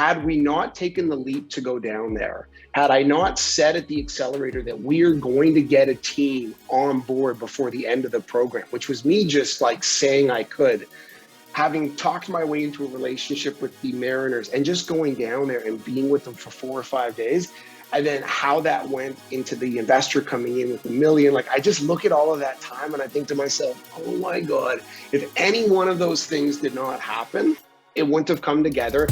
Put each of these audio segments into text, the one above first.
had we not taken the leap to go down there, had I not said at the accelerator that we are going to get a team on board before the end of the program, which was me just like saying I could, having talked my way into a relationship with the Mariners and just going down there and being with them for 4 or 5 days, and then how that went into the investor coming in with $1 million. Like, I just look at all of that time and I think to myself, oh my God, if any one of those things did not happen, it wouldn't have come together.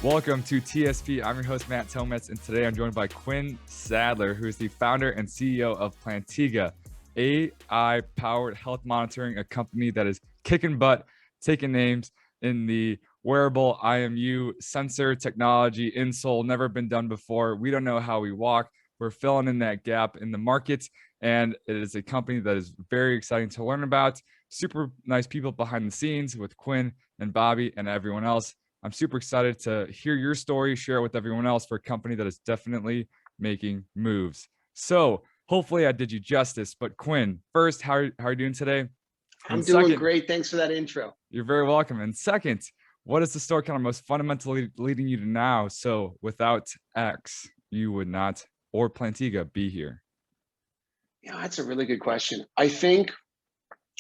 Welcome to TSP. I'm your host, Matt Tometz, and today I'm joined by Quin Sandler, who is the founder and CEO of Plantiga, AI-powered health monitoring, a company that is kicking butt, taking names in the wearable IMU sensor technology, insole, never been done before. We don't know how we walk. We're filling in that gap in the market, and it is a company that is very exciting to learn about. Super nice people behind the scenes with Quinn and Bobby and everyone else. I'm super excited to hear your story, share it with everyone else for a company that is definitely making moves. So hopefully I did you justice, but Quinn, first, how are you doing today? I'm doing great. Thanks for that intro. You're very welcome. And second, what is the story kind of most fundamentally leading you to now? So without X, you would not, or Plantiga, be here? Yeah, that's a really good question. I think,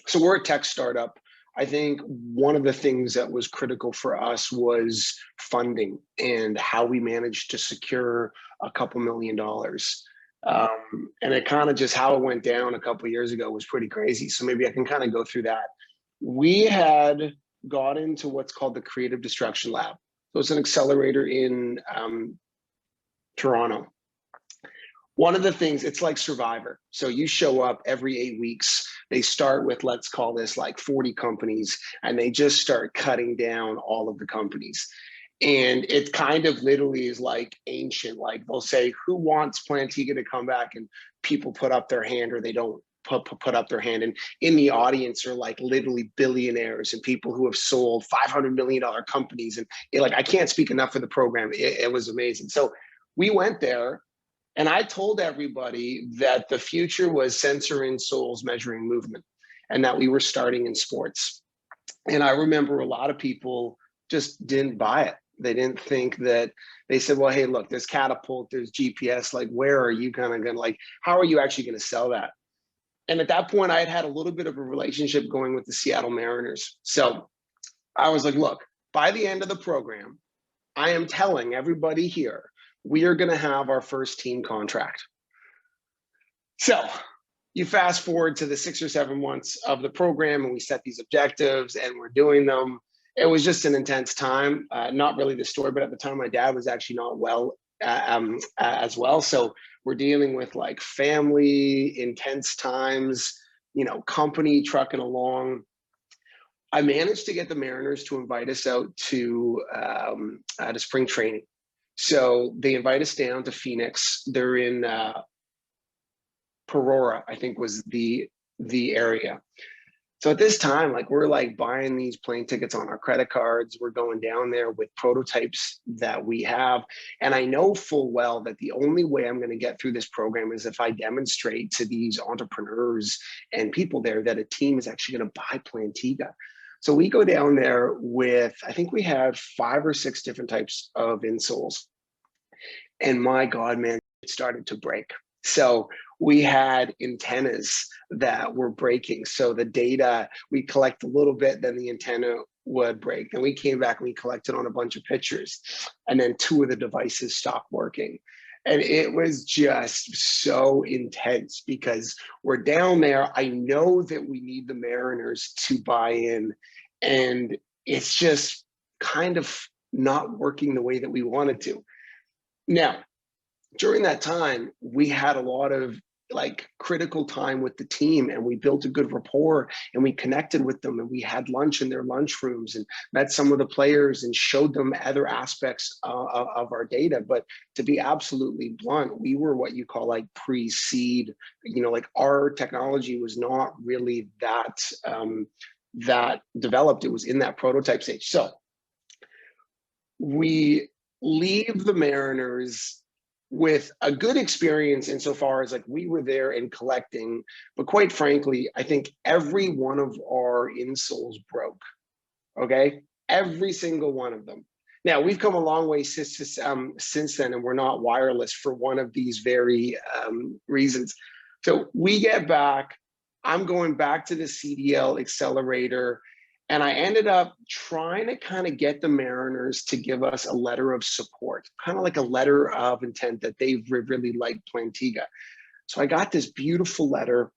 so we're a tech startup. I think one of the things that was critical for us was funding and how we managed to secure a couple $1 million. And it kind of just how it went down a couple of years ago was pretty crazy. So maybe I can kind of go through that. We had got into what's called the Creative Destruction Lab. So it's an accelerator in Toronto. One of the things, it's like Survivor. So you show up every 8 weeks. They start with, let's call this like 40 companies, and they just start cutting down all of the companies. And it kind of literally is like ancient. Like they'll say, who wants Plantiga to come back? And people put up their hand, or they don't put up their hand. And in the audience are like literally billionaires and people who have sold $500 million companies. And like, I can't speak enough for the program. It was amazing. So we went there. And I told everybody that the future was sensor insoles measuring movement, and that we were starting in sports. And I remember a lot of people just didn't buy it. They didn't think that. They said, well, hey, look, there's Catapult, there's GPS, like where are you kind of gonna, like, how are you actually gonna sell that? And at that point, I had a little bit of a relationship going with the Seattle Mariners. So I was like, look, by the end of the program, I am telling everybody here, we are going to have our first team contract. So you fast forward to the 6 or 7 months of the program, and we set these objectives and we're doing them. It was just an intense time. Not really the story, but at the time my dad was actually not well as well. So we're dealing with like family, intense times, you know, company trucking along. I managed to get the Mariners to invite us out to spring training. So they invite us down to Phoenix. They're in Aurora, I think was the area. So at this time, like we're like buying these plane tickets on our credit cards. We're going down there with prototypes that we have. And I know full well that the only way I'm going to get through this program is if I demonstrate to these entrepreneurs and people there that a team is actually going to buy Plantiga. So we go down there with, I think we had 5 or 6 different types of insoles. And my God, man, it started to break. So we had antennas that were breaking. So the data, we collect a little bit, then the antenna would break. Then we came back and we collected on a bunch of pictures. And then 2 of the devices stopped working. And it was just so intense because we're down there. I know that we need the Mariners to buy in, and it's just kind of not working the way that we wanted to. Now, during that time, we had a lot of like critical time with the team, and we built a good rapport, and we connected with them, and we had lunch in their lunchrooms and met some of the players and showed them other aspects of our data. But to be absolutely blunt, we were what you call like pre-seed, you know, like our technology was not really that developed. It was in that prototype stage. So we leave the Mariners with a good experience insofar as like we were there and collecting, but quite frankly, I think every one of our insoles broke. Okay, every single one of them. Now we've come a long way since then, and we're not wireless for one of these very reasons. So we get back. I'm going back to the CDL accelerator, and I ended up trying to kind of get the Mariners to give us a letter of support, kind of like a letter of intent that they really liked Plantiga. So I got this beautiful letter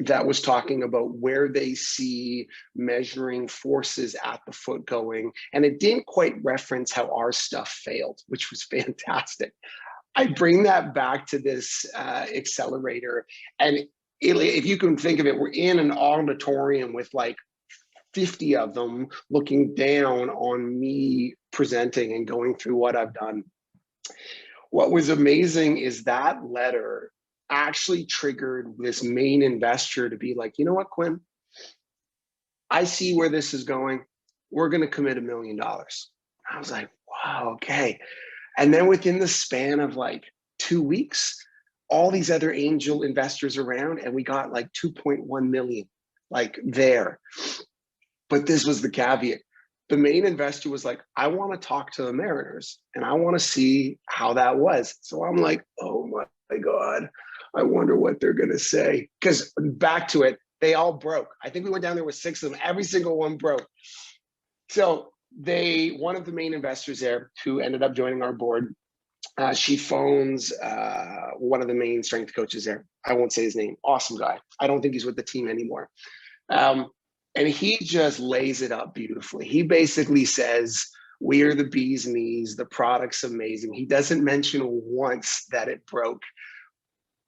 that was talking about where they see measuring forces at the foot going. And it didn't quite reference how our stuff failed, which was fantastic. I bring that back to this accelerator. And if you can think of it, we're in an auditorium with like 50 of them looking down on me presenting and going through what I've done. What was amazing is that letter actually triggered this main investor to be like, you know what, Quinn, I see where this is going. We're going to commit $1 million. I was like, wow, okay. And then within the span of like 2 weeks, all these other angel investors around, and we got like 2.1 million, like there. But this was the caveat. The main investor was like, I want to talk to the Mariners and I want to see how that was. So I'm like, oh my God, I wonder what they're going to say. Because back to it, they all broke. I think we went down there with 6 of them. Every single one broke. So one of the main investors there who ended up joining our board, she phones one of the main strength coaches there. I won't say his name. Awesome guy. I don't think he's with the team anymore. And he just lays it up beautifully. He basically says, we are the bee's knees. The product's amazing. He doesn't mention once that it broke.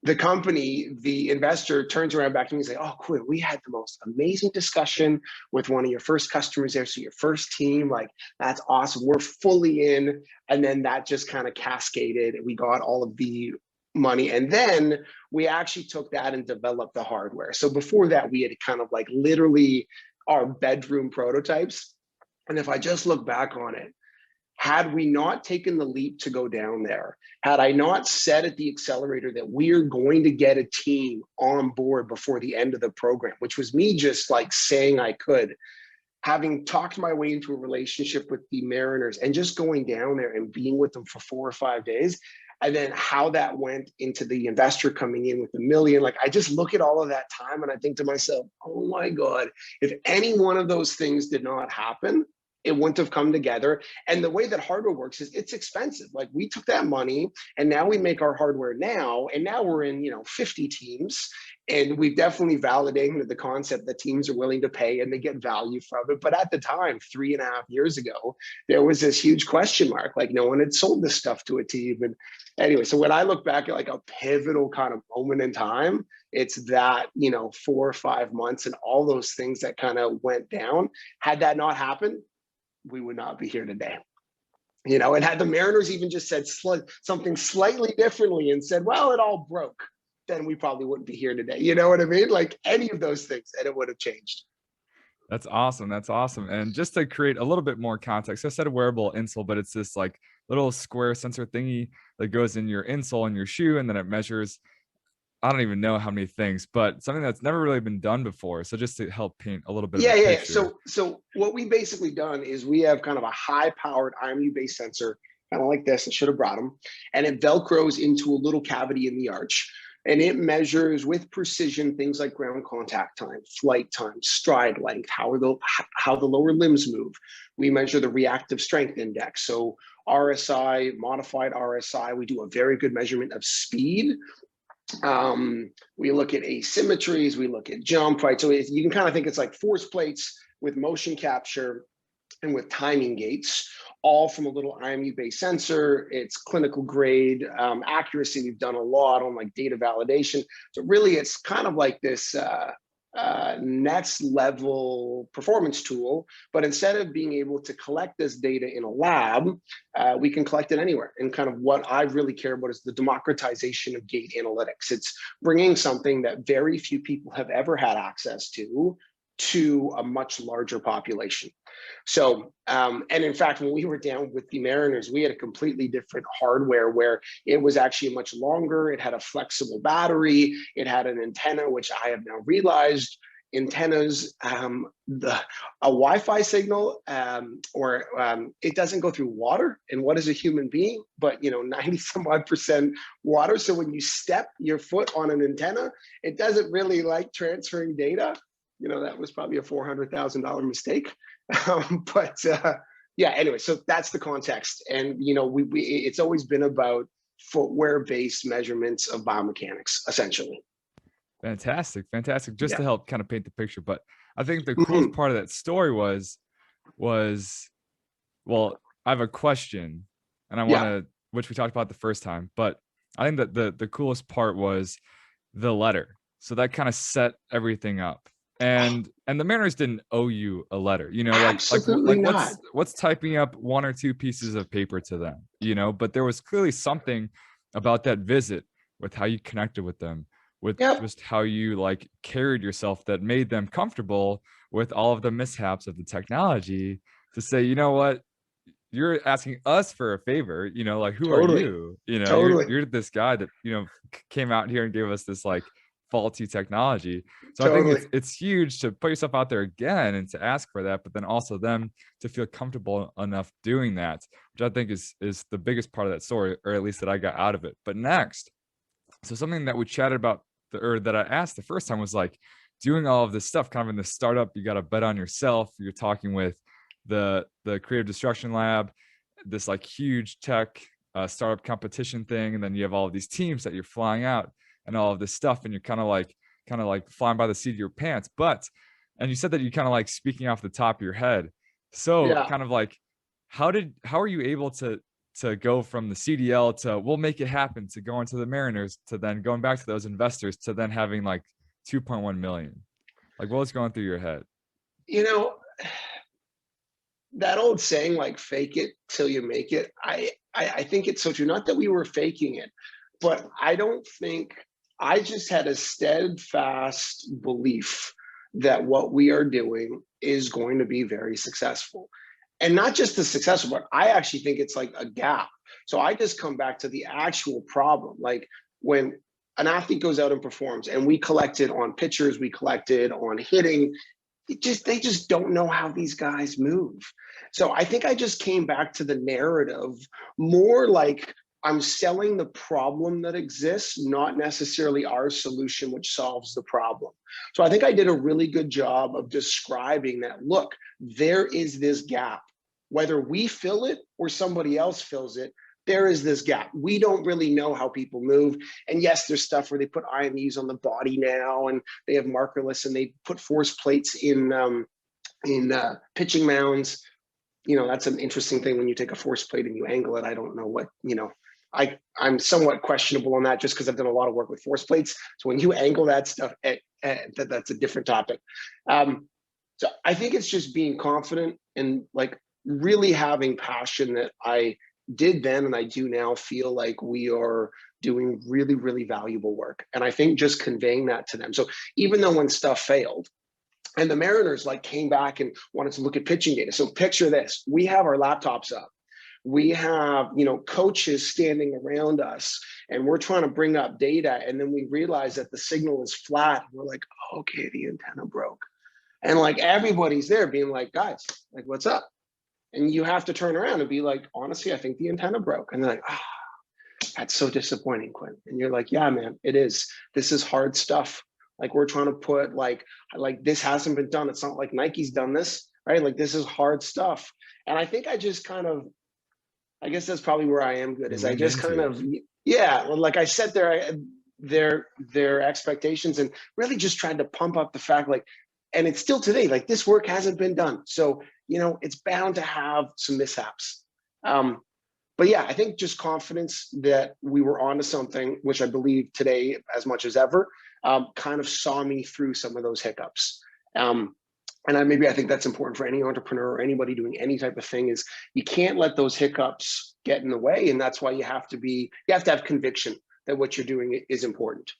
The company, the investor turns around back to me and says, oh, Quinn, we had the most amazing discussion with one of your first customers there. So your first team, like, that's awesome. We're fully in. And then that just kind of cascaded. We got all of the money. And then we actually took that and developed the hardware. So before that, we had kind of like literally our bedroom prototypes. And if I just look back on it, had we not taken the leap to go down there, had I not said at the accelerator that we are going to get a team on board before the end of the program, which was me just like saying I could, having talked my way into a relationship with the Mariners and just going down there and being with them for 4 or 5 days, and then how that went into the investor coming in with $1 million, like I just look at all of that time and I think to myself, oh my God, if any one of those things did not happen, it wouldn't have come together. And the way that hardware works is it's expensive. Like we took that money and now we make our hardware now, and now we're in 50 teams, and we've definitely validated the concept that teams are willing to pay and they get value from it. But at the time, 3.5 years ago, there was this huge question mark. Like no one had sold this stuff to a team. And anyway, so when I look back at like a pivotal kind of moment in time, it's that 4 or 5 months and all those things that kind of went down. Had that not happened, we would not be here today. And had the Mariners even just said something slightly differently and said, well, it all broke, then we probably wouldn't be here today. You know what I mean? Like any of those things, and it would have changed. That's awesome. That's awesome. And just to create a little bit more context, I said a wearable insole, but it's this like little square sensor thingy that goes in your insole in your shoe, and then it measures, I don't even know how many things, but something that's never really been done before. So just to help paint a little bit of a picture. So what we basically done is we have kind of a high-powered IMU-based sensor, kind of like this. I should have brought them, and it velcros into a little cavity in the arch. And it measures with precision things like ground contact time, flight time, stride length, how the lower limbs move. We measure the reactive strength index. So RSI, modified RSI, we do a very good measurement of speed. We look at asymmetries, we look at jump, right? So you can kind of think it's like force plates with motion capture and with timing gates, all from a little IMU-based sensor. It's clinical grade accuracy. We've done a lot on like data validation. So really it's kind of like this next level performance tool, but instead of being able to collect this data in a lab, we can collect it anywhere. And kind of what I really care about is the democratization of gait analytics. It's bringing something that very few people have ever had access to to a much larger population. So, and in fact, when we were down with the Mariners, we had a completely different hardware where it was actually much longer. It had a flexible battery. It had an antenna, which I have now realized antennas, a Wi-Fi signal, it doesn't go through water. And what is a human being? But 90 some odd % water. So when you step your foot on an antenna, it doesn't really like transferring data. That was probably a $400,000 mistake. Yeah, anyway, so that's the context. And, it's always been about footwear-based measurements of biomechanics, essentially. Fantastic. Just Yeah. to help kind of paint the picture. But I think the coolest part of that story was, well, I have a question, and I want to, which we talked about the first time, but I think that the coolest part was the letter. So that kind of set everything up. And the Mariners didn't owe you a letter, Absolutely not. what's typing up 1 or 2 pieces of paper to them, but there was clearly something about that visit with how you connected with them, with just how you carried yourself that made them comfortable with all of the mishaps of the technology to say, you know what, you're asking us for a favor, who are you? You're this guy that, came out here and gave us this faulty technology. So I think it's huge to put yourself out there again and to ask for that, but then also them to feel comfortable enough doing that, which I think is the biggest part of that story, or at least that I got out of it. But next, so something that we chatted about or that I asked the first time was doing all of this stuff kind of in the startup. You got to bet on yourself. You're talking with the creative destruction lab, this huge tech startup competition thing, and then you have all of these teams that you're flying out and all of this stuff, and you're kind of like flying by the seat of your pants. And you said that you kind of speaking off the top of your head. So kind of how are you able to go from the CDL to we'll make it happen to going to the Mariners to then going back to those investors to then having 2.1 million? What was going through your head? That old saying, fake it till you make it. I think it's so true. Not that we were faking it, but I just had a steadfast belief that what we are doing is going to be very successful. And not just the successful, but I actually think it's a gap. So I just come back to the actual problem. When an athlete goes out and performs, and we collected on pitchers, we collected on hitting, they just don't know how these guys move. So I think I just came back to the narrative more I'm selling the problem that exists, not necessarily our solution, which solves the problem. So I think I did a really good job of describing that, look, there is this gap. Whether we fill it or somebody else fills it, there is this gap. We don't really know how people move. And yes, there's stuff where they put IMEs on the body now, and they have markerless, and they put force plates in pitching mounds. That's an interesting thing when you take a force plate and you angle it. I don't know what, I'm somewhat questionable on that just because I've done a lot of work with force plates. So when you angle that stuff, that's a different topic. So I think it's just being confident and really having passion that I did then and I do now feel like we are doing really, really valuable work. And I think just conveying that to them. So even though when stuff failed, and the Mariners came back and wanted to look at pitching data. So picture this, we have our laptops up. We have, coaches standing around us, and we're trying to bring up data. And then we realize that the signal is flat. We're like, oh, okay, the antenna broke. And everybody's there being guys, what's up? And you have to turn around and be honestly, I think the antenna broke. And they're like, that's so disappointing, Quinn. And you're like, yeah, man, it is. This is hard stuff. We're trying to put this hasn't been done. It's not like Nike's done this, right? This is hard stuff. And I think I just I guess that's probably where I am good, is I just I set their expectations and really just tried to pump up the fact, and it's still today, this work hasn't been done. So, it's bound to have some mishaps. But yeah, I think just confidence that we were onto something, which I believe today as much as ever, kind of saw me through some of those hiccups. And I think that's important for any entrepreneur or anybody doing any type of thing, is you can't let those hiccups get in the way. And that's why you have to have conviction that what you're doing is important.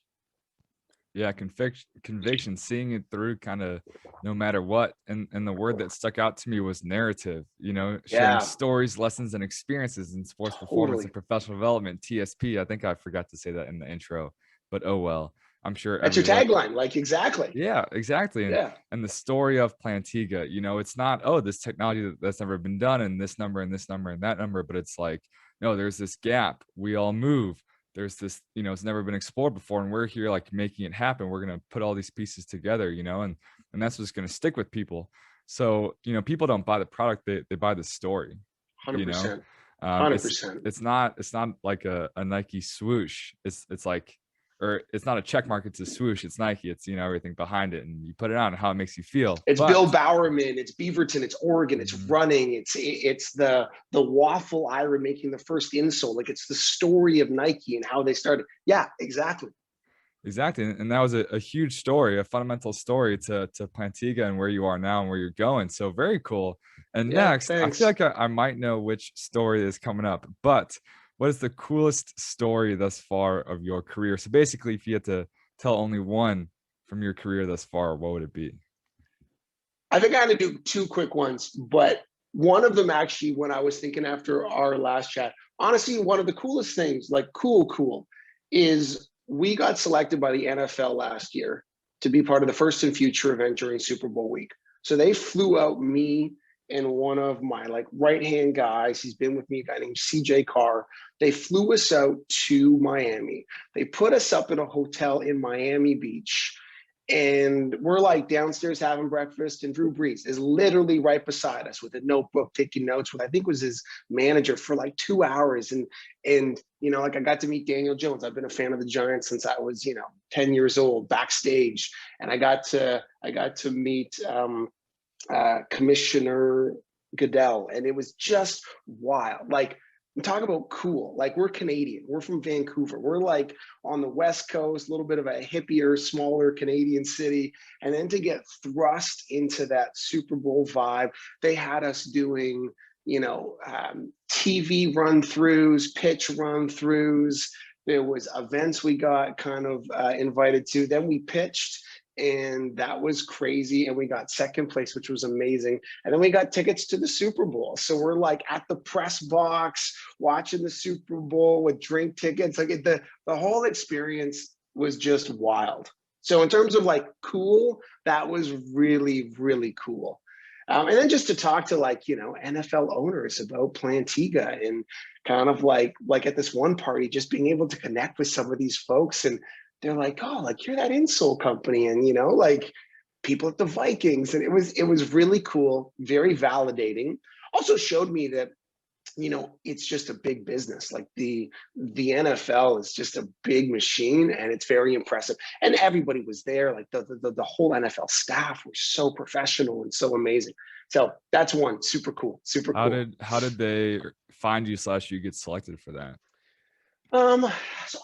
Yeah, conviction, seeing it through kind of no matter what. And the word that stuck out to me was narrative, sharing Yeah, stories, lessons, and experiences in sports performance and totally. professional development, TSP. I think I forgot to say that in the intro, but oh well. I'm sure That's your everyone. tagline. Like, exactly. Yeah, exactly. And Yeah. and the story of Plantiga, it's not, oh, this technology that's never been done and this number and this number and that number, but it's like, no, there's this gap. We all move. There's this, it's never been explored before, and we're here like making it happen. We're gonna put all these pieces together, and that's what's gonna stick with people. So, people don't buy the product, they buy the story, you know. 100%. Um, it's 100%. it's not like a Nike swoosh. It's like, or it's not a check mark, it's a swoosh, it's Nike, it's everything behind it, and you put it on and how it makes you feel. It's But Bill Bowerman, it's Beaverton, it's Oregon, it's mhm, running, it's the waffle Ira making the first insole. Like, it's the story of Nike and how they started. Yeah, exactly. exactly. And that was a huge story, a fundamental story to Plantiga and where you are now and where you're going. So very cool. And Yeah, next, I feel thanks. like I might know which story is coming up, but what is the coolest story thus far of your career? So basically, if you had to tell only one from your career thus far, what would it be? I think I had to do two quick ones, but one of them actually, when I was thinking after our last chat, honestly, one of the coolest things, like cool, is we got selected by the NFL last year to be part of the first and future event during Super Bowl week. So they flew out me and one of my like right hand guys. He's been with me, a guy named CJ Carr. They flew us out to Miami. They put us up in a hotel in Miami Beach, and we're like downstairs having breakfast, and Drew Brees is literally right beside us with a notebook taking notes with, I think, was his manager for like 2 hours. And like, I got to meet Daniel Jones. I've been a fan of the Giants since I was 10 years old, backstage. And I got to meet Commissioner Goodell, and it was just wild. Like, I'm talking about cool. Like, we're Canadian. We're from Vancouver. We're like on the West Coast, a little bit of a hippier, smaller Canadian city. And then to get thrust into that Super Bowl vibe, they had us doing, TV run throughs, pitch run throughs. There was events we got kind of invited to. Then we pitched, and that was crazy. And we got second place, which was amazing. And then we got tickets to the Super Bowl. So we're like at the press box watching the Super Bowl with drink tickets. Like, the whole experience was just wild. So in terms of like cool, that was really, really cool. And then just to talk to like, NFL owners about Plantiga, and kind of like at this one party, just being able to connect with some of these folks, and they're like, oh, like, you're that insole company, and like people at the Vikings. And it was really cool, very validating. Also showed me that it's just a big business. Like, the NFL is just a big machine, and it's very impressive. And everybody was there. Like, the whole NFL staff were so professional and so amazing. So that's one. Super cool. Super How cool. did how did they find you slash you get selected for that? Um, so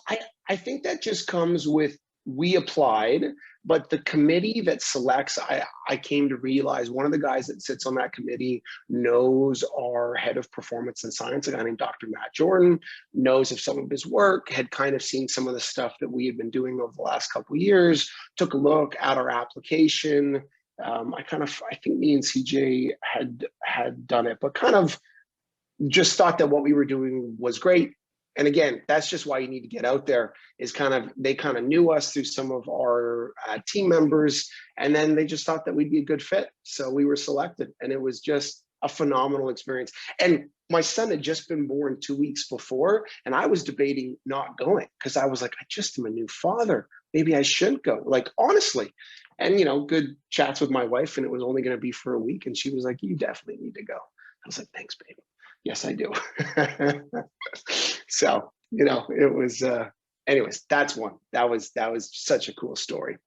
I think that just comes with, we applied, but the committee that selects, I came to realize one of the guys that sits on that committee knows our head of performance and science, a guy named Dr. Matt Jordan, knows of some of his work, had kind of seen some of the stuff that we had been doing over the last couple of years, took a look at our application. I think me and CJ had done it, but kind of just thought that what we were doing was great. And again, that's just why you need to get out there, is kind of, they kind of knew us through some of our team members, and then they just thought that we'd be a good fit. So we were selected, and it was just a phenomenal experience. And my son had just been born 2 weeks before, and I was debating not going, because I was like, I just am a new father. Maybe I should go, like, honestly. And, good chats with my wife, and it was only going to be for a week. And she was like, you definitely need to go. I was like, thanks, baby. Yes, I do. So, it was, anyways, that's one. That was such a cool story.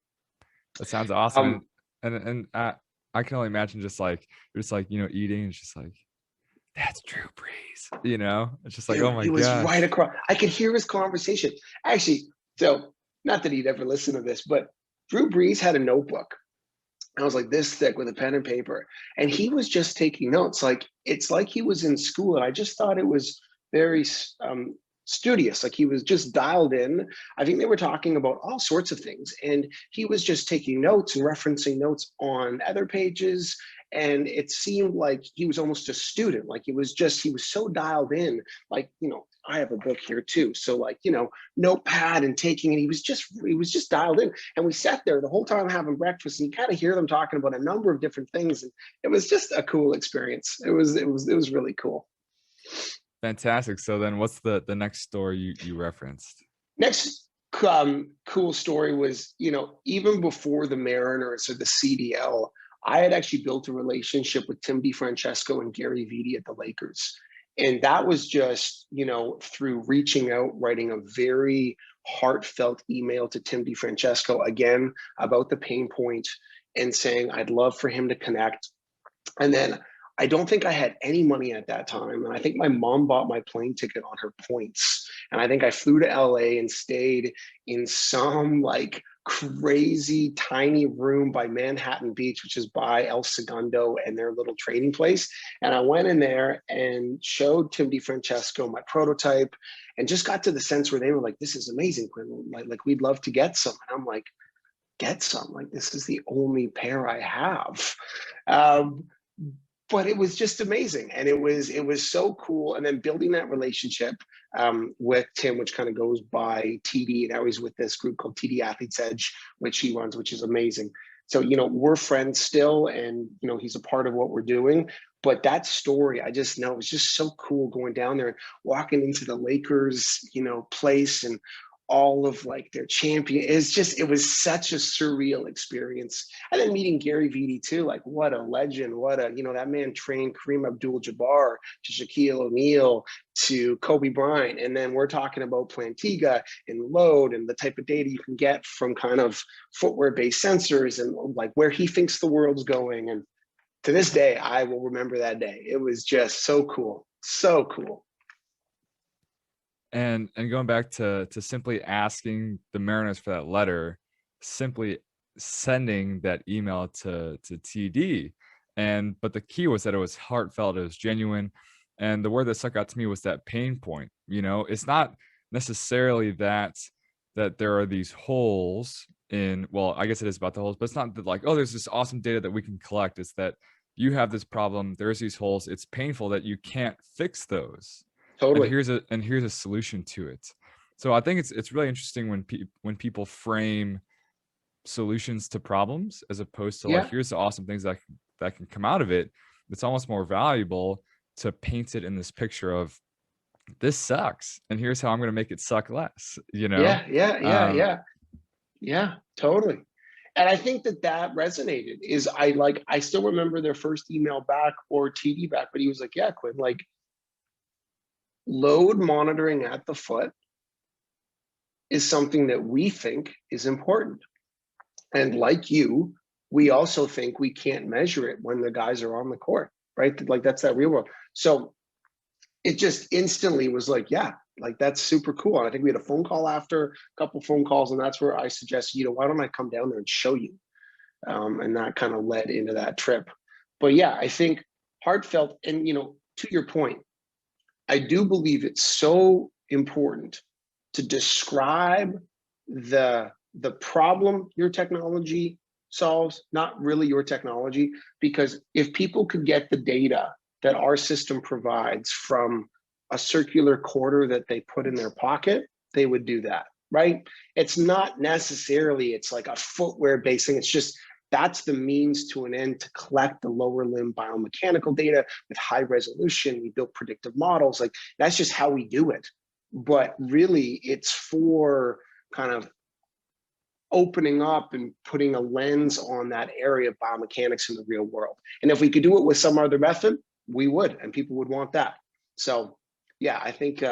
That sounds awesome. Um, And I can only imagine just like you're just like, eating, and it's just like, that's Drew Brees. It's just like, oh Dude, my he was right gosh. across. I could hear his conversation. Actually, so not that he'd ever listen to this, but Drew Brees had a notebook. I was like this thick with a pen and paper, and he was just taking notes. Like, it's like he was in school, and I just thought it was very studious, like he was just dialed in. I think they were talking about all sorts of things, and he was just taking notes and referencing notes on other pages. And it seemed like he was almost a student. Like he was so dialed in. Like, I have a book here too. So like, notepad and taking it. He was just dialed in. And we sat there the whole time having breakfast, and you kind of hear them talking about a number of different things. And it was just a cool experience. It was really cool. Fantastic. So then what's the next story you referenced? Next cool story was, even before the Mariners or the CDL, I had actually built a relationship with Tim DeFrancesco and Gary Vitti at the Lakers. And that was just, through reaching out, writing a very heartfelt email to Tim DeFrancesco, again, about the pain point, and saying, I'd love for him to connect. And then I don't think I had any money at that time. And I think my mom bought my plane ticket on her points. And I think I flew to LA and stayed in some like crazy tiny room by Manhattan Beach, which is by El Segundo and their little training place. And I went in there and showed Tim DeFrancesco my prototype, and just got to the sense where they were like, this is amazing, Quinn. Like we'd love to get some. And I'm like, get some? Like, this is the only pair I have. But it was just amazing, and it was so cool. And then building that relationship with Tim, which kind of goes by TD, and now he's with this group called TD Athletes Edge, which he runs, which is amazing. So we're friends still, and he's a part of what we're doing. But that story, I just know, it was just so cool going down there and walking into the Lakers, place, and all of like their champion. It was such a surreal experience. And then meeting Gary Vitti too, like what a legend, that man trained Kareem Abdul-Jabbar to Shaquille O'Neal to Kobe Bryant. And then we're talking about Plantiga and load and the type of data you can get from kind of footwear-based sensors, and like where he thinks the world's going. And to this day, I will remember that day. It was just so cool. So cool. And going back to simply asking the Mariners for that letter, simply sending that email to TD, but the key was that it was heartfelt, it was genuine, and the word that stuck out to me was that pain point. It's not necessarily that there are these holes in, well, I guess it is about the holes, but it's not that like, oh, there's this awesome data that we can collect. It's that you have this problem, there's these holes, it's painful that you can't fix those. Totally. And here's a solution to it. So I think it's really interesting when people frame solutions to problems as opposed to like, here's the awesome things that can come out of it. It's almost more valuable to paint it in this picture of, this sucks, and here's how I'm going to make it suck less. Yeah, totally. And I think that resonated. I still remember their first email back, or TD back, but he was like, yeah, Quinn, like, load monitoring at the foot is something that we think is important. And like you, we also think we can't measure it when the guys are on the court, right? Like that's that real world. So it just instantly was like, yeah, like that's super cool. And I think we had a phone call after, a couple phone calls, and that's where I suggested, why don't I come down there and show you? And that kind of led into that trip. But yeah, I think heartfelt, and to your point, I do believe it's so important to describe the problem your technology solves, not really your technology, because if people could get the data that our system provides from a circular quarter that they put in their pocket, they would do that, right? It's not necessarily, it's like a footwear-based thing. It's just, that's the means to an end to collect the lower limb biomechanical data with high resolution. We build predictive models. Like that's just how we do it. But really it's for kind of opening up and putting a lens on that area of biomechanics in the real world. And if we could do it with some other method, we would, and people would want that. So yeah, I think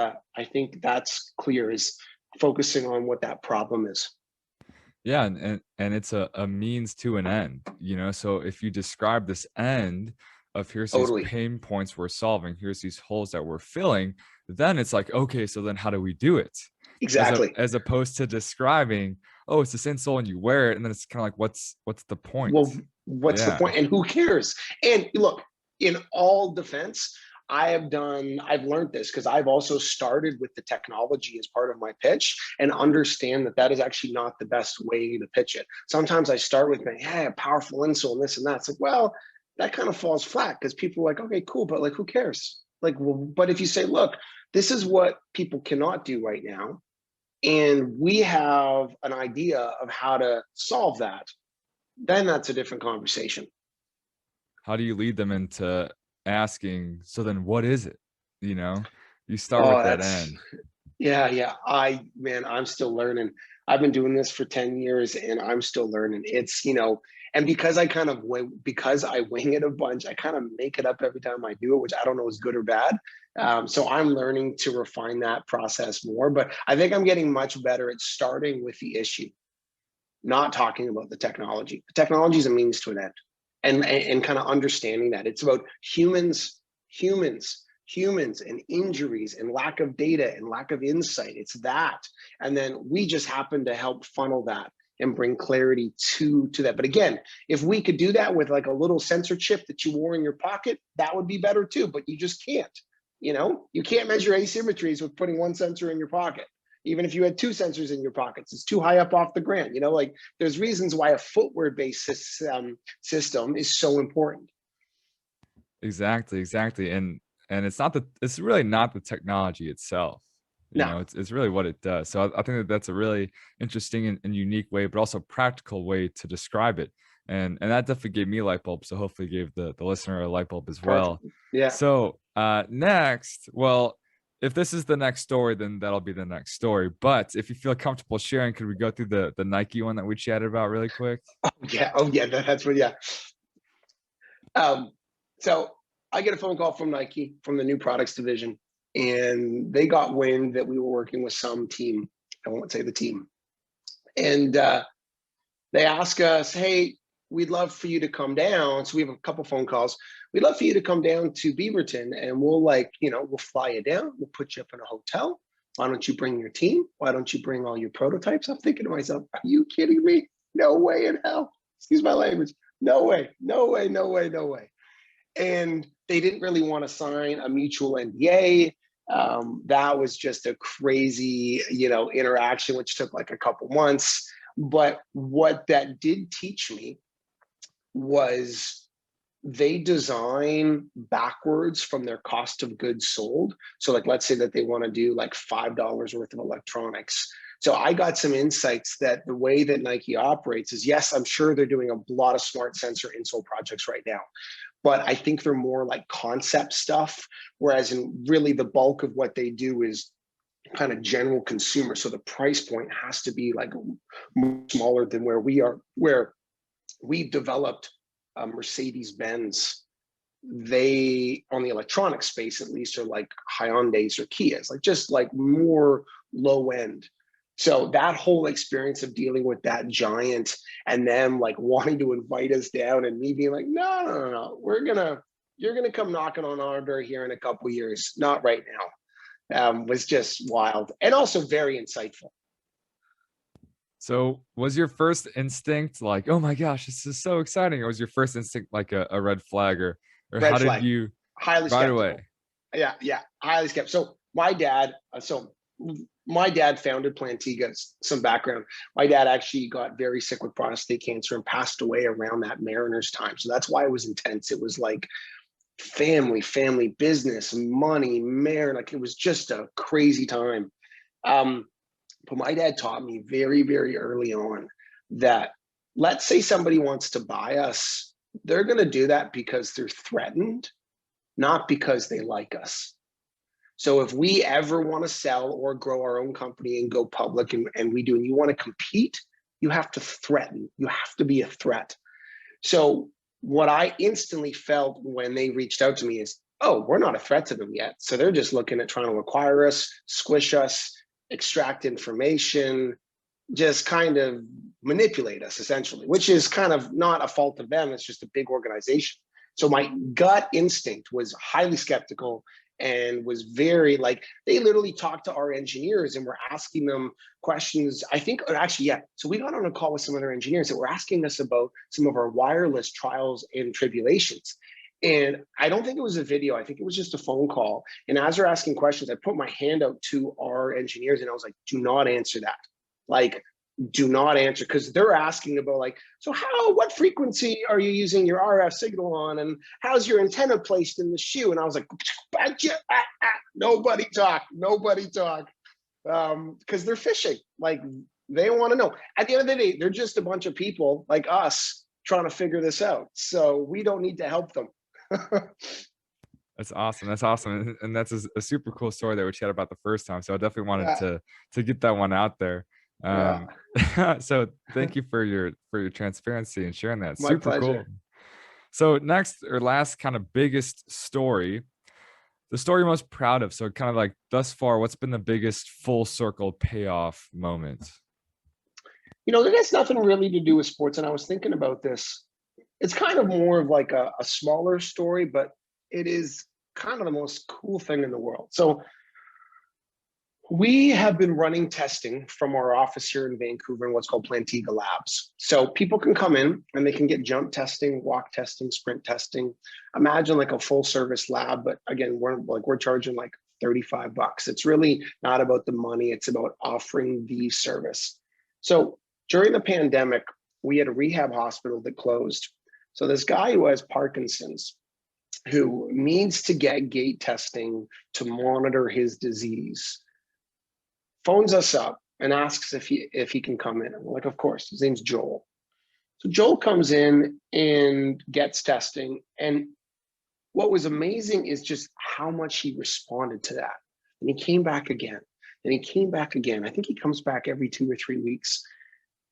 that's clear, is focusing on what that problem is. Yeah, and it's a means to an end, so if you describe this end of, here's these pain points we're solving, here's these holes that we're filling, then it's like, okay, so then how do we do it? Exactly. As opposed to describing, oh, it's this insole and you wear it, and then it's kind of like, what's the point? Well, what's the point? And who cares? And look, in all defense, I've learned this because I've also started with the technology as part of my pitch and understand that that is actually not the best way to pitch it. Sometimes I start with, hey, a powerful insole and this and that. It's like, well, that kind of falls flat because people are like, okay, cool, but like, who cares? Like, well, but if you say, look, this is what people cannot do right now, and we have an idea of how to solve that, then that's a different conversation. How do you lead them into asking, so then what is it? You know, you start Oh, with that that's end. yeah. Man, I'm still learning. I've been doing this for 10 years and I'm still learning. It's, and because because I wing it a bunch, I kind of make it up every time I do it, which I don't know is good or bad. So I'm learning to refine that process more, but I think I'm getting much better at starting with the issue, not talking about the technology. The technology is a means to an end, and kind of understanding that it's about humans and injuries and lack of data and lack of insight. It's that, and then we just happen to help funnel that and bring clarity to that. But again, if we could do that with like a little sensor chip that you wore in your pocket, that would be better too. But you just can't. You can't measure asymmetries with putting one sensor in your pocket. Even if you had two sensors in your pockets, it's too high up off the ground. Like there's reasons why a footwear-based system is so important. Exactly. And it's really not the technology itself. No, It's really what it does. So I think that that's a really interesting and unique way, but also practical way to describe it. And that definitely gave me a light bulb. So hopefully gave the listener a light bulb as well. perfect. Yeah. So next, well, if this is the next story, then that'll be the next story. But if you feel comfortable sharing, could we go through the Nike one that we chatted about really quick? Oh yeah. That's what. Yeah. So I get a phone call from Nike from the new products division, and they got wind that we were working with some team. I won't say the team, and they ask us, "Hey, we'd love for you to come down." So we have a couple phone calls. We'd love for you to come down to Beaverton, and we'll fly you down. We'll put you up in a hotel. Why don't you bring your team? Why don't you bring all your prototypes? I'm thinking to myself, are you kidding me? No way in hell. Excuse my language. No way. No way. No way. No way. And they didn't really want to sign a mutual NDA. That was just a crazy, interaction, which took like a couple months. But what that did teach me was they design backwards from their cost of goods sold. So like, let's say that they want to do like $5 worth of electronics. So I got some insights that the way that Nike operates is, yes, I'm sure they're doing a lot of smart sensor insole projects right now, but I think they're more like concept stuff. Whereas in really the bulk of what they do is kind of general consumer. So the price point has to be like smaller than where we are, where we've developed Mercedes-Benz. They, on the electronic space at least, are like Hyundais or Kias, like just like more low end. So that whole experience of dealing with that giant and them like wanting to invite us down and me being like, no, you're gonna come knocking on our door here in a couple years, not right now, was just wild and also very insightful. So was your first instinct like, oh my gosh, this is so exciting? Or was your first instinct like a red flag, or how Red did flag, you highly right skeptical. away? Yeah, highly skeptical. My dad founded Plantiga. Some background. My dad actually got very sick with prostate cancer and passed away around that Mariners time. So that's why it was intense. It was like family, business, money, like it was just a crazy time. But my dad taught me very, very early on that let's say somebody wants to buy us, they're going to do that because they're threatened, not because they like us. So if we ever want to sell or grow our own company and go public, and we do, and you want to compete, you have to threaten. You have to be a threat. So what I instantly felt when they reached out to me is, oh, we're not a threat to them yet. So they're just looking at trying to acquire us, squish us, extract information, just kind of manipulate us essentially, which is kind of not a fault of them. It's just a big organization. So my gut instinct was highly skeptical and was very like, they literally talked to our engineers and were asking them questions. I think, or actually, yeah. So we got on a call with some other engineers that were asking us about some of our wireless trials and tribulations. And I don't think it was a video. I think it was just a phone call. And as they're asking questions, I put my hand out to our engineers and I was like, do not answer that. Like, do not answer, because they're asking about like, so what frequency are you using your RF signal on? And how's your antenna placed in the shoe? And I was like, nobody talk, nobody talk. Because they're fishing. Like, they want to know. At the end of the day, they're just a bunch of people like us trying to figure this out. So we don't need to help them. That's awesome. That's awesome. And that's a super cool story that we chatted about the first time. So I definitely wanted to get that one out there. So thank you for your transparency and sharing that. My Super pleasure. cool. So next or last kind of biggest story, the story you're most proud of. So kind of like thus far, what's been the biggest full circle payoff moment? That has nothing really to do with sports. And I was thinking about this. It's kind of more of like a smaller story, but it is kind of the most cool thing in the world. So we have been running testing from our office here in Vancouver in what's called Plantiga Labs. So people can come in and they can get jump testing, walk testing, sprint testing. Imagine like a full service lab, but again, we're charging like $35. It's really not about the money, it's about offering the service. So during the pandemic, we had a rehab hospital that closed. So this guy who has Parkinson's, who needs to get gait testing to monitor his disease, phones us up and asks if he can come in. And we're like, of course. His name's Joel. So Joel comes in and gets testing. And what was amazing is just how much he responded to that. And he came back again. And he came back again. I think he comes back every 2 or 3 weeks.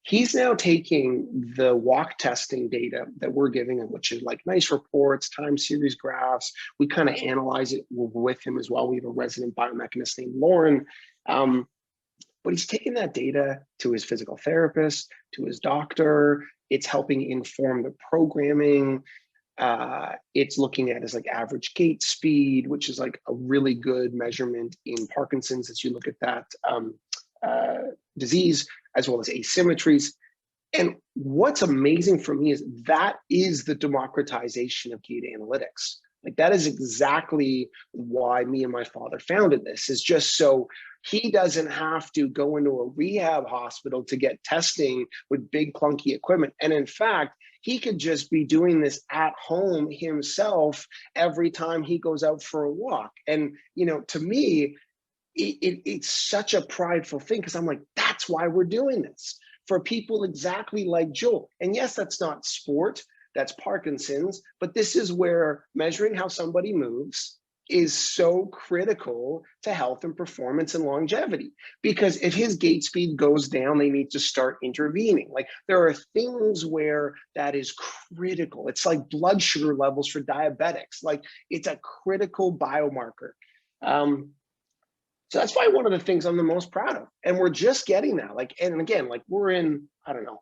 He's now taking the walk testing data that we're giving him, which is like nice reports, time series graphs. We kind of analyze it with him as well. We have a resident biomechanist named Lauren. But he's taking that data to his physical therapist, to his doctor. It's helping inform the programming. It's looking at his like average gait speed, which is like a really good measurement in Parkinson's as you look at that disease, as well as asymmetries. And what's amazing for me is that is the democratization of gait analytics. Like, that is exactly why me and my father founded this, is just so he doesn't have to go into a rehab hospital to get testing with big clunky equipment. And in fact, he could just be doing this at home himself every time he goes out for a walk. And, to me, it's such a prideful thing, because I'm like, that's why we're doing this, for people exactly like Joel. And yes, that's not sport, that's Parkinson's, but this is where measuring how somebody moves is so critical to health and performance and longevity. Because if his gait speed goes down, they need to start intervening. Like, there are things where that is critical. It's like blood sugar levels for diabetics. Like, it's a critical biomarker. So that's probably one of the things I'm the most proud of. And we're just getting that. Like, and again, like, we're in, I don't know,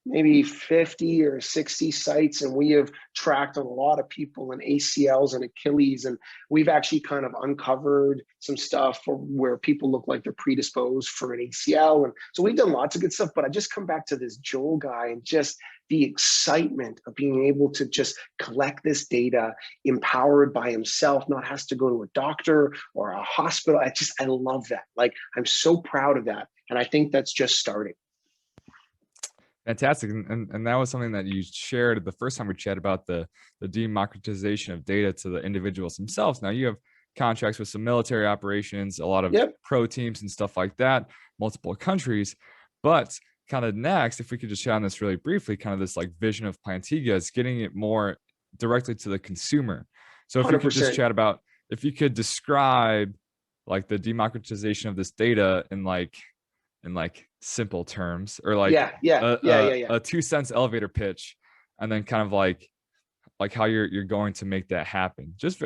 maybe 50 or 60 sites, and we have tracked on a lot of people and ACLs and Achilles, and we've actually kind of uncovered some stuff where people look like they're predisposed for an ACL. And so we've done lots of good stuff, but I just come back to this Joel guy and just the excitement of being able to just collect this data empowered by himself, not has to go to a doctor or a hospital. I love that. Like, I'm so proud of that. And I think that's just starting. Fantastic. And that was something that you shared the first time we chatted about the democratization of data to the individuals themselves. Now you have contracts with some military operations, a lot of pro teams and stuff like that, multiple countries. But kind of next, if we could just chat on this really briefly, kind of this like vision of Plantiga is getting it more directly to the consumer. So if 100%. You could just chat about, if you could describe like the democratization of this data in like simple terms, or like a 2-cent elevator pitch, and then kind of like how you're going to make that happen, just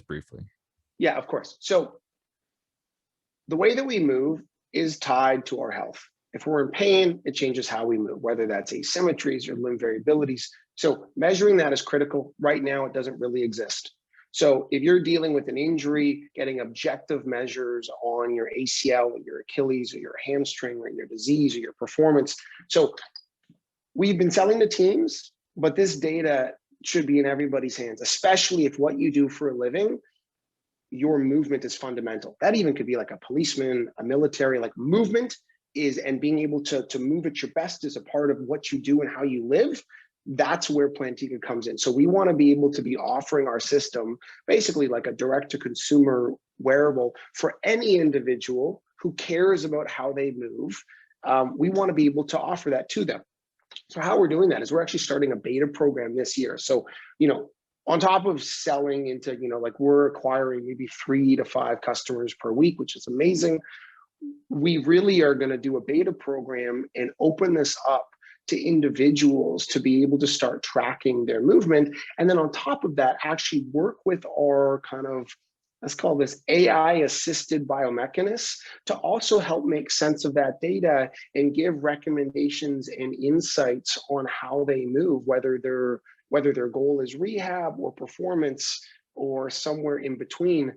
briefly. Yeah, of course. So the way that we move is tied to our health. If we're in pain, it changes how we move, whether that's asymmetries or limb variabilities. So measuring that is critical. Right now, it doesn't really exist. So if you're dealing with an injury, getting objective measures on your ACL or your Achilles or your hamstring or your disease or your performance. So we've been selling to teams, but this data should be in everybody's hands, especially if what you do for a living, your movement is fundamental. That even could be like a policeman, a military, like movement is, and being able to move at your best is a part of what you do and how you live. That's where Plantiga comes in. So we want to be able to be offering our system basically like a direct to consumer wearable for any individual who cares about how they move. We want to be able to offer that to them. So how we're doing that is we're actually starting a beta program this year. So, on top of selling into, like we're acquiring maybe 3 to 5 customers per week, which is amazing. We really are going to do a beta program and open this up to individuals to be able to start tracking their movement. And then on top of that, actually work with our kind of, let's call this AI assisted biomechanists to also help make sense of that data and give recommendations and insights on how they move, whether their goal is rehab or performance or somewhere in between.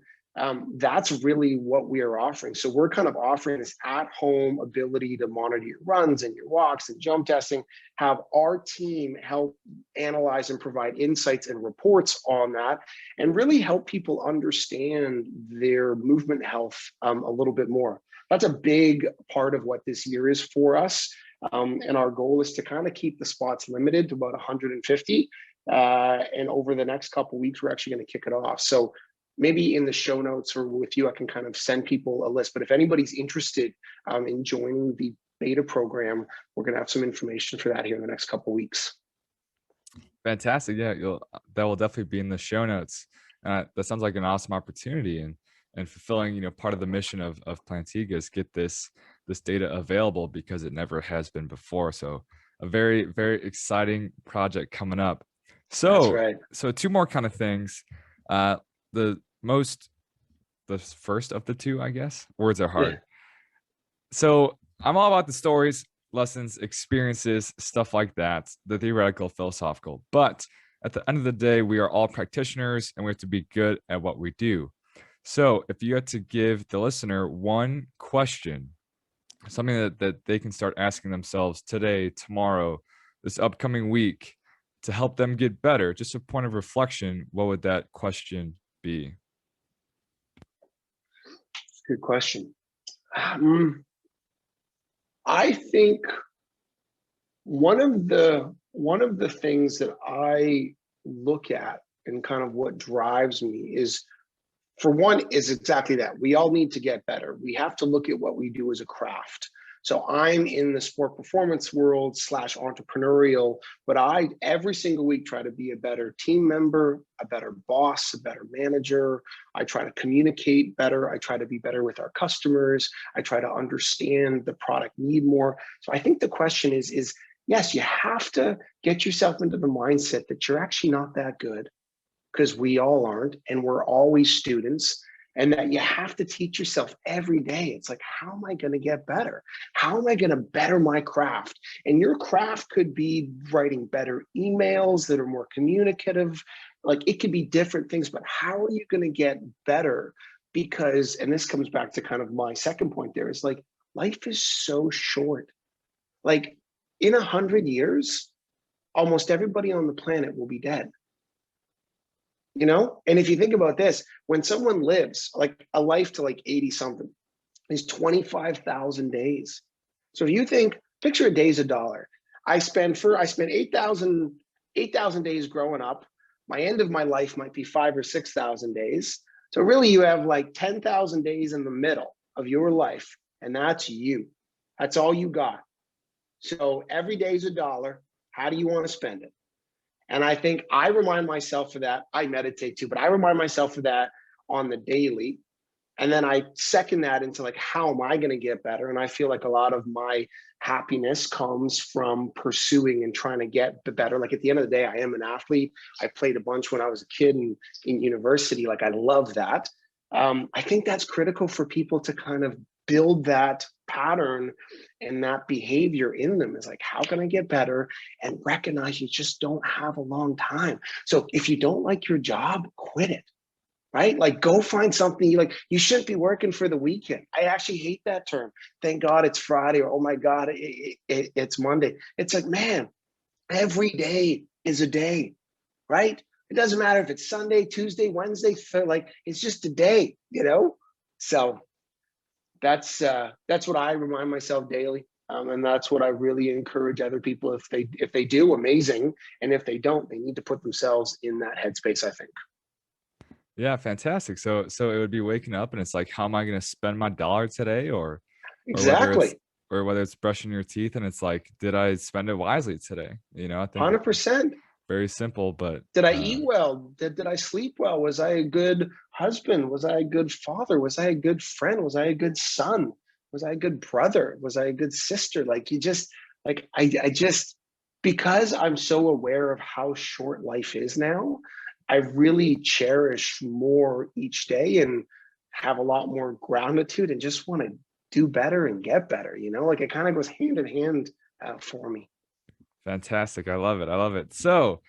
That's really what we are offering. So we're kind of offering this at-home ability to monitor your runs and your walks and jump testing, have our team help analyze and provide insights and reports on that, and really help people understand their movement health a little bit more. That's a big part of what this year is for us. And our goal is to kind of keep the spots limited to about 150. And over the next couple of weeks, we're actually going to kick it off. So maybe in the show notes or with you, I can kind of send people a list. But if anybody's interested in joining the beta program, we're going to have some information for that here in the next couple of weeks. Fantastic. Yeah, that will definitely be in the show notes. That sounds like an awesome opportunity and fulfilling, part of the mission of Plantiga is get this data available because it never has been before. So a very, very exciting project coming up. So, that's right. So 2 more kind of things. The first of the 2, I guess. Words are hard. Yeah. So I'm all about the stories, lessons, experiences, stuff like that, the theoretical, philosophical. But at the end of the day, we are all practitioners and we have to be good at what we do. So if you had to give the listener one question, something that they can start asking themselves today, tomorrow, this upcoming week to help them get better, just a point of reflection, what would that question be? Good question. I think one of the things that I look at and kind of what drives me is, for one, is exactly that. We all need to get better. We have to look at what we do as a craft. So I'm in the sport performance world / entrepreneurial, but I every single week try to be a better team member, a better boss, a better manager. I try to communicate better. I try to be better with our customers. I try to understand the product need more. So I think the question is yes, you have to get yourself into the mindset that you're actually not that good, because we all aren't, and we're always students, and that you have to teach yourself every day. It's like, how am I going to get better? How am I going to better my craft? And your craft could be writing better emails that are more communicative. Like, it could be different things, but how are you going to get better? Because, and this comes back to kind of my second point there, is like, life is so short. Like, in 100 years, almost everybody on the planet will be dead. And if you think about this, when someone lives like a life to like 80 something is 25,000 days. So if you think, picture a day's $1. I spent 8,000 days growing up. My end of my life might be 5,000 or 6,000 days. So really you have like 10,000 days in the middle of your life, and that's you. That's all you got. So every day is $1. How do you want to spend it? And I think I remind myself of that. I meditate too, but I remind myself of that on the daily. And then I second that into like, how am I going to get better? And I feel like a lot of my happiness comes from pursuing and trying to get better. Like, at the end of the day, I am an athlete. I played a bunch when I was a kid in university. Like, I love that. I think that's critical for people to kind of build that pattern and that behavior in them, is like, how can I get better? And recognize you just don't have a long time. So if you don't like your job, quit it, right? Like, go find something you like. You shouldn't be working for the weekend. I actually hate that term. Thank God it's Friday, or oh my God, it's Monday. It's like, man, every day is a day. right? It doesn't matter if it's Sunday, Tuesday, Wednesday, like it's just a day, you know? So that's what I remind myself daily. And that's what I really encourage other people. If they do, amazing. And if they don't, they need to put themselves in that headspace, I think. Yeah, fantastic. So it would be waking up and it's like, how am I going to spend my dollar today, or whether it's Exactly. brushing your teeth and it's like, did I spend it wisely today? I think it's 100%. very simple, but Did I eat well? Did I sleep well? Was I a good husband? Was I a good father? Was I a good friend? Was I a good son? Was I a good brother? Was I a good sister? Like you just like I just because I'm so aware of how short life is now, I really cherish more each day and have a lot more gratitude and just want to do better and get better, like it kind of goes hand in hand for me. fantastic. I love it. I love it. So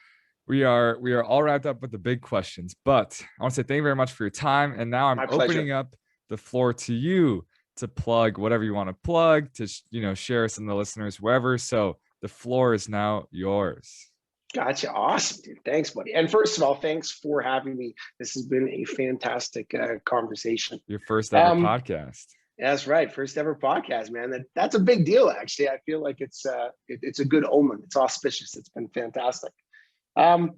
we are all wrapped up with the big questions, but I want to say thank you very much for your time. And now I'm My pleasure. opening up the floor to you to plug whatever you want to plug, to share some of the listeners wherever. So the floor is now yours. Gotcha. Awesome, dude. Thanks, buddy. And first of all, thanks for having me. This has been a fantastic conversation. Your first ever Um, podcast. that's right. First ever podcast, man. That's a big deal, actually. I feel like it's a good omen. It's auspicious. It's been fantastic. Um,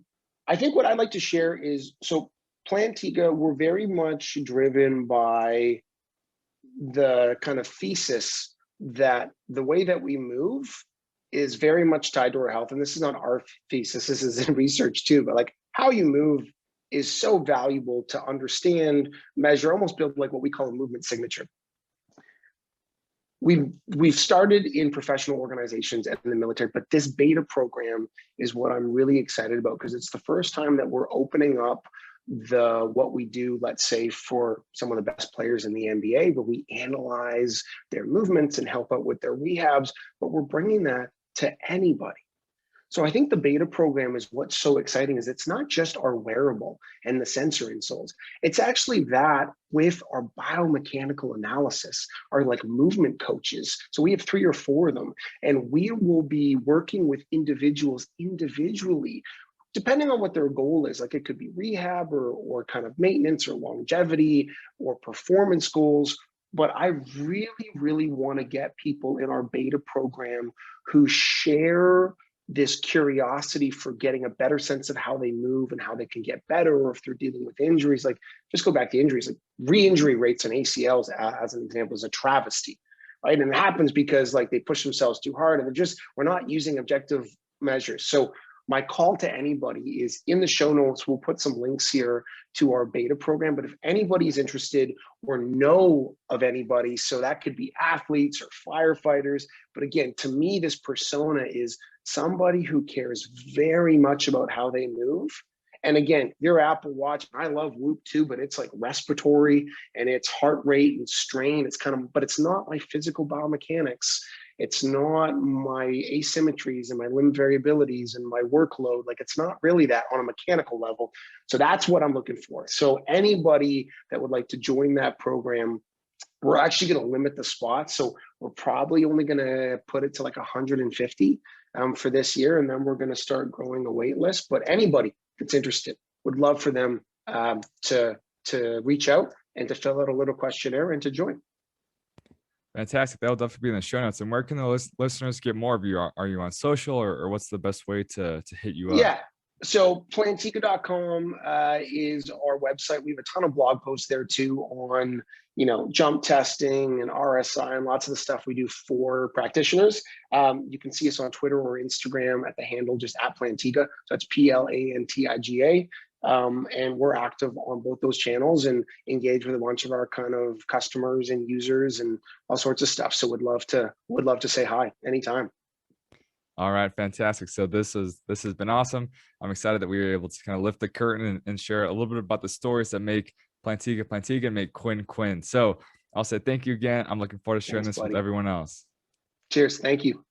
I think what I'd like to share is so Plantiga, we're very much driven by the kind of thesis that the way that we move is very much tied to our health. And this is not our thesis, this is in research too, but like how you move is so valuable to understand, measure, almost build like what we call a movement signature. We've started in professional organizations and in the military, but this beta program is what I'm really excited about because it's the first time that we're opening up what we do, let's say for some of the best players in the NBA, where we analyze their movements and help out with their rehabs, but we're bringing that to anybody. So I think the beta program is what's so exciting is it's not just our wearable and the sensor insoles. It's actually that with our biomechanical analysis, our like movement coaches. So we have 3 or 4 of them, and we will be working with individuals individually, depending on what their goal is. Like it could be rehab or kind of maintenance or longevity or performance goals. But I really, really want to get people in our beta program who share this curiosity for getting a better sense of how they move and how they can get better, or if they're dealing with injuries. Like just go back to injuries, like re-injury rates on ACLs as an example is a travesty, right? And it happens because like they push themselves too hard and we're not using objective measures. So my call to anybody is in the show notes. We'll put some links here to our beta program, but if anybody's interested or know of anybody, so that could be athletes or firefighters. But again, to me, this persona is somebody who cares very much about how they move. And again, your Apple Watch, I love Whoop too, but it's like respiratory and it's heart rate and strain. It's kind of, but it's not my physical biomechanics. It's not my asymmetries and my limb variabilities and my workload. Like it's not really that on a mechanical level. So that's what I'm looking for. So anybody that would like to join that program, we're actually going to limit the spots. So we're probably only going to put it to like 150 for this year. And then we're going to start growing a wait list. But anybody that's interested, would love for them to reach out and to fill out a little questionnaire and to join. Fantastic. That'll definitely be in the show notes. And where can the listeners get more of you? Are you on social, or what's the best way to hit you up? Yeah. So plantiga.com is our website. We have a ton of blog posts there too on, jump testing and RSI and lots of the stuff we do for practitioners. You can see us on Twitter or Instagram at the handle just at Plantiga. So that's Plantiga. And we're active on both those channels and engage with a bunch of our kind of customers and users and all sorts of stuff. So would love to say hi anytime. All right, fantastic. So this has been awesome. I'm excited that we were able to kind of lift the curtain and share a little bit about the stories that make Plantiga and make Quin. So I'll say thank you again. I'm looking forward to sharing this with everyone else. Cheers. Thank you.